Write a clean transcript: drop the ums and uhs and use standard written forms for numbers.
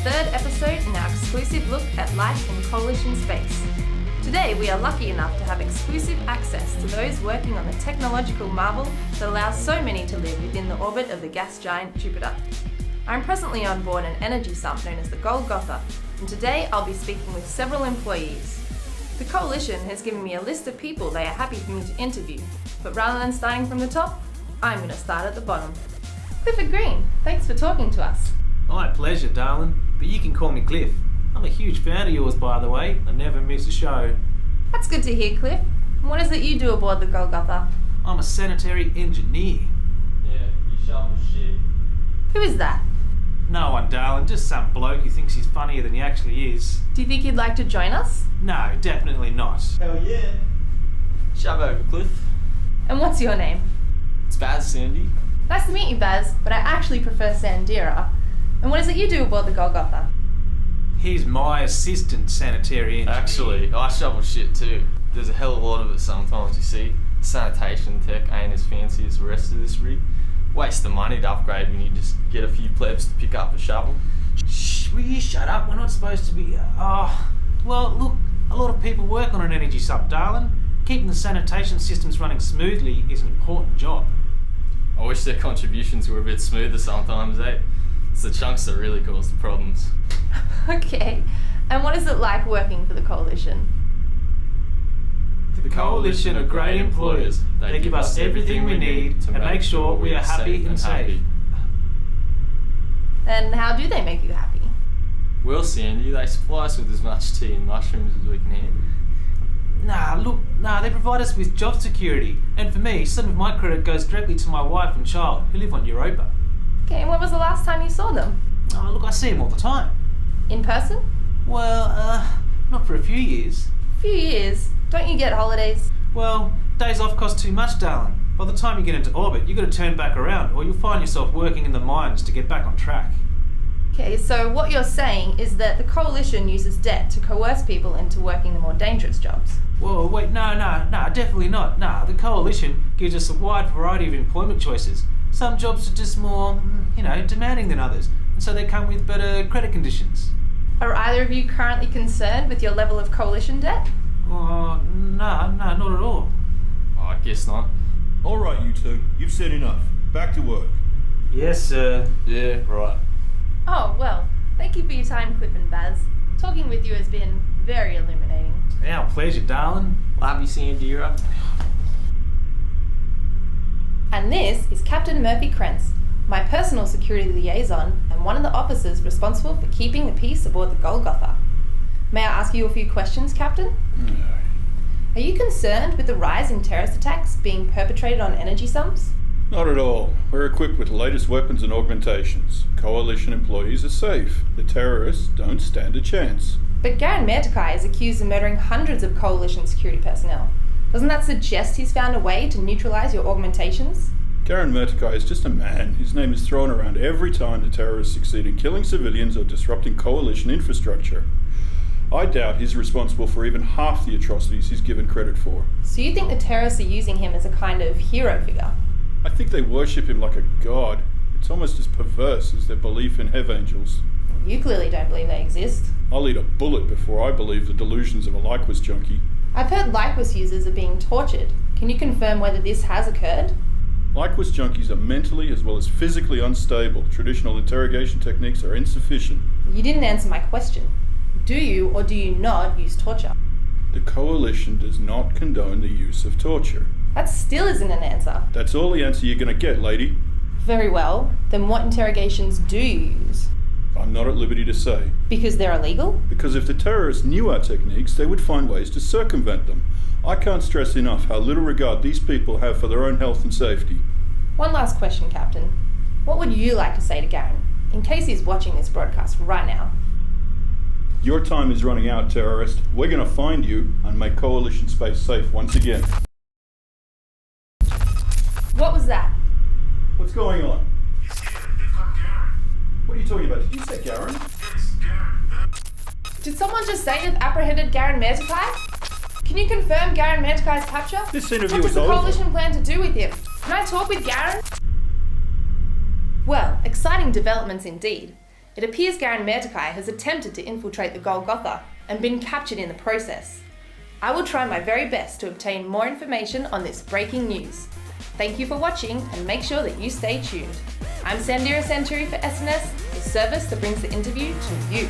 third episode in our exclusive look at life in coalition space. Today we are lucky enough to have exclusive access to those working on the technological marvel that allows so many to live within the orbit of the gas giant Jupiter. I'm presently on board an energy sump known as the Golgotha, and today I'll be speaking with several employees. The coalition has given me a list of people they are happy for me to interview, but rather than starting from the top, I'm going to start at the bottom. Clifford Green, thanks for talking to us. My pleasure, darling, but you can call me Cliff. I'm a huge fan of yours, by the way. I never miss a show. That's good to hear, Cliff. And what is it you do aboard the Golgotha? I'm a sanitary engineer. Yeah, you shovel shit. Who is that? No one, darling, just some bloke who thinks he's funnier than he actually is. Do you think you'd like to join us? No, definitely not. Hell yeah. Shove over, Cliff. And what's your name? It's Baz, Sandy. Nice to meet you, Baz, but I actually prefer Sandeera. And what is it you do aboard the Golgotha? He's my assistant sanitary engineer. Actually, I shovel shit too. There's a hell of a lot of it sometimes, you see. Sanitation tech ain't as fancy as the rest of this rig. Waste the money to upgrade when you just get a few plebs to pick up a shovel. Shh, will you shut up? We're not supposed to be... Well, look, a lot of people work on an energy sub, darling. Keeping the sanitation systems running smoothly is an important job. I wish their contributions were a bit smoother sometimes, eh? It's the chunks that really cause the problems. Okay. And what is it like working for the coalition? The coalition are great employers. They give us everything we need to make sure we are happy and safe. And how do they make you happy? Well, Sandy, they supply us with as much tea and mushrooms as we can handle. They provide us with job security. And for me, some of my credit goes directly to my wife and child who live on Europa. Okay, and when was the last time you saw them? I see them all the time. In person? Well, not for a few years. Few years? Don't you get holidays? Well, days off cost too much, darling. By the time you get into orbit, you've got to turn back around or you'll find yourself working in the mines to get back on track. Okay, so what you're saying is that the coalition uses debt to coerce people into working the more dangerous jobs. Whoa, wait, no, definitely not. The coalition gives us a wide variety of employment choices. Some jobs are just more, demanding than others, and so they come with better credit conditions. Are either of you currently concerned with your level of coalition debt? No, not at all. Oh, I guess not. All right, you two. You've said enough. Back to work. Yes, sir. Yeah, right. Oh, well, thank you for your time, Cliff and Baz. Talking with you has been very illuminating. Our pleasure, darling. Love you, Sandeera. And this is Captain Murphy Krentz, my personal security liaison and one of the officers responsible for keeping the peace aboard the Golgotha. May I ask you a few questions, Captain? Are you concerned with the rise in terrorist attacks being perpetrated on energy sumps? Not at all. We're equipped with the latest weapons and augmentations. Coalition employees are safe. The terrorists don't stand a chance. But Garen Mertikai is accused of murdering hundreds of Coalition security personnel. Doesn't that suggest he's found a way to neutralise your augmentations? Garen Mertikai is just a man. His name is thrown around every time the terrorists succeed in killing civilians or disrupting Coalition infrastructure. I doubt he's responsible for even half the atrocities he's given credit for. So you think the terrorists are using him as a kind of hero figure? I think they worship him like a god. It's almost as perverse as their belief in heaven angels. You clearly don't believe they exist. I'll eat a bullet before I believe the delusions of a Lyquist junkie. I've heard Lyquist users are being tortured. Can you confirm whether this has occurred? Lyquist junkies are mentally as well as physically unstable. Traditional interrogation techniques are insufficient. You didn't answer my question. Do you or do you not use torture? The Coalition does not condone the use of torture. That still isn't an answer. That's all the answer you're going to get, lady. Very well. Then what interrogations do you use? I'm not at liberty to say. Because they're illegal? Because if the terrorists knew our techniques, they would find ways to circumvent them. I can't stress enough how little regard these people have for their own health and safety. One last question, Captain. What would you like to say to Garen, in case he's watching this broadcast right now? Your time is running out, terrorist. We're going to find you and make Coalition space safe once again. What was that? What's going on? He's here. They've got Garen. What are you talking about? Did you say Garen? Yes, Garen. Did someone just say they've apprehended Garen Mertikai? Can you confirm Garen Mertikai's capture? This interview What does is the over. Coalition plan to do with him? Can I talk with Garen? Well, exciting developments indeed. It appears Garen Mertekai has attempted to infiltrate the Golgotha and been captured in the process. I will try my very best to obtain more information on this breaking news. Thank you for watching and make sure that you stay tuned. I'm Sandeera Centuari for SNS, the service that brings the interview to you.